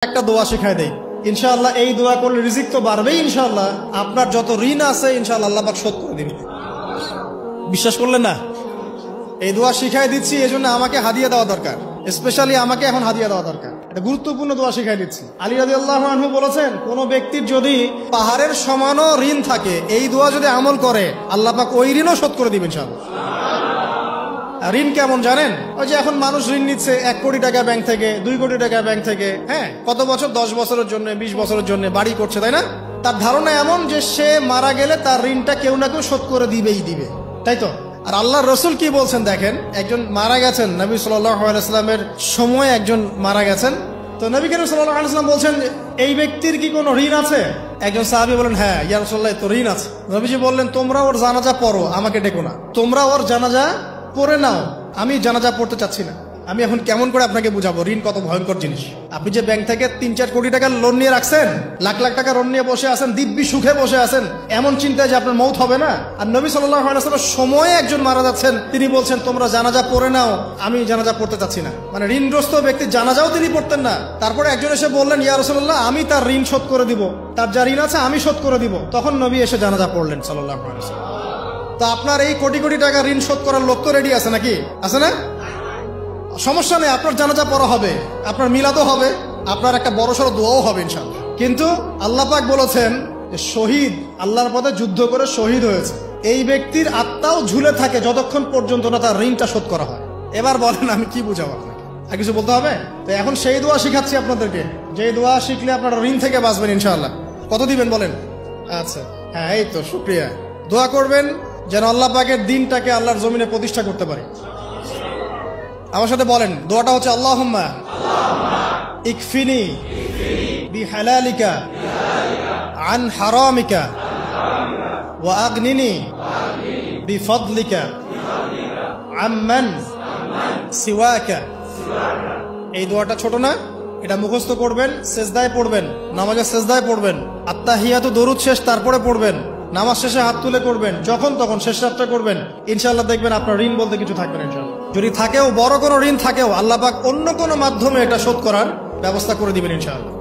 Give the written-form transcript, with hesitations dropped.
একটা দোয়া শেখায় দেই, ইনশাআল্লাহ এই দোয়া করলে রিজিক তো বাড়বেই ইনশাআল্লাহ, আপনার যত ঋণ আছে ইনশাআল্লাহ আল্লাহ পাক শোধ করে দিবেন। বিশ্বাস করলেন না? এই দোয়া শিখাই দিচ্ছি, এজন্য আমাকে হাদিয়া দেওয়া দরকার, স্পেশালি আমাকে এখন হাদিয়া দেওয়া দরকার। এটা গুরুত্বপূর্ণ দোয়া শিখাই দিচ্ছি। আলী রাদিয়াল্লাহু আনহু বলেছেন, কোন ব্যক্তির যদি পাহাড়ের সমানও ঋণ থাকে, এই দোয়া যদি আমল করে আল্লাহ পাক ওই ঋণও শোধ করে দিবেন ইনশাআল্লাহ। ঋণ কেমন জানেন? ওই যে এখন মানুষ ঋণ নিচ্ছে 1 কোটি টাকা ব্যাংক থেকে, 2 কোটি টাকা ব্যাংক থেকে, হ্যাঁ, কত বছর, 10 বছরের জন্য, 20 বছরের জন্য বাড়ি করছে, তাই না? তার ধারণা এমন যে সে মারা গেলে তার ঋণটা কেউ না কেউ শোধ করে দিবেই দিবে, তাই তো? আর আল্লাহর রসুল কি বলছেন দেখেন, একজন মারা গেছেন, নবী সাল্লাল্লাহু আলাইহি ওয়াসাল্লামের সময় একজন মারা গেছেন, তো নবী করিম সাল্লাল্লাহু আলাইহি ওয়াসাল্লাম বলছেন, এই ব্যক্তির কি কোনো ঋণ আছে? একজন সাহাবী বলেন, হ্যাঁ ইয়া রাসূলুল্লাহ, তো ঋণ আছে। নবীজি বললেন, তোমরা ওর জানাজা পড়ো, আমাকে ডেকো না, তোমরা ওর জানাজা পড়ে নাও, আমি জানাজা পড়তে চাচ্ছি না। আমি এখন কেমন করে আপনাকে বুঝাবো ঋণ কত ভয়ঙ্কর জিনিস? আপনি যে ব্যাংক থেকে 3-4 কোটি টাকার লোন নিয়ে রাখছেন, লাখ লাখ টাকা লোন নিয়ে বসে আছেন, দিব্যি সুখে বসে আছেন, এমন চিন্তায় যে আপনার মৌত হবে না। আর নবী সাল্লাল্লাহু আলাইহি ওয়াসাল্লামের সময়ে একজন মারা যাচ্ছেন, তিনি বলছেন তোমরা জানাজা পড়ে নাও, আমি জানাজা পড়তে চাচ্ছি না। মানে ঋণগ্রস্ত ব্যক্তির জানাজাও তিনি পড়তেন না। তারপরে একজন এসে বললেন, ইয়া রাসূলুল্লাহ, আমি তার ঋণ শোধ করে দিব, তার যা ঋণ আছে আমি শোধ করে দিব। তখন নবী এসে জানাজা পড়লেন সাল্লাল্লাহু আলাইহি ওয়াসাল্লাম। তো আপনার এই কোটি কোটি টাকা ঋণ শোধ করার লোক তো রেডি আছে নাকি? আছে না? সমস্যা নেই, আপনার জানাজা পড়া হবে, আপনার মিলাদও হবে, আপনার একটা বড়সড় দোয়াও হবে ইনশাআল্লাহ। কিন্তু আল্লাহ পাক বলেছেন, শহীদ আল্লাহর পথে যুদ্ধ করে শহীদ হয়েছে, এই ব্যক্তির আত্মাও ঝুলে থাকে যতক্ষণ পর্যন্ত না তার ঋণটা শোধ করা হয়। এবার বলেন আমি কি বুঝাবো আপনাকে? আর কিছু বলতে হবে? তো এখন সেই দোয়া শিখাচ্ছি আপনাদেরকে, যে দোয়া শিখলে আপনারা ঋণ থেকে বাঁচবেন ইনশাআল্লাহ। কত দিবেন বলেন? আচ্ছা, হ্যাঁ, এই তো, শুকরিয়া। দোয়া করবেন যেন আল্লাহ পাকের দিনটাকে আল্লাহর জমিনে প্রতিষ্ঠা করতে পারি। আমার সাথে বলেন, দোয়াটা হচ্ছে, আল্লাহুম্মা ইকফিনি বিহালালিকা আন হারামিকা ওয়া আগনিনি বিফদলিকা আম্মান সিওয়াকা। এই দোয়াটা ছোট না, এটা মুখস্থ করবেন, সেজদায় পড়বেন, নামাজের সেজদায় পড়বেন, আত্তাহিয়াতু দরুদ শেষ তারপরে পড়বেন, নামাজ শেষে হাত তুলে করবেন, যখন তখন শেষ রাতটা করবেন, ইনশাআল্লাহ দেখবেন আপনার ঋণ বলতে কিছু থাকবে না ইনশাআল্লাহ। যদি থাকেও, বড় কোনো ঋণ থাকেও, আল্লাহ পাক অন্য কোনো মাধ্যমে এটা শোধ করার ব্যবস্থা করে দিবেন ইনশাআল্লাহ।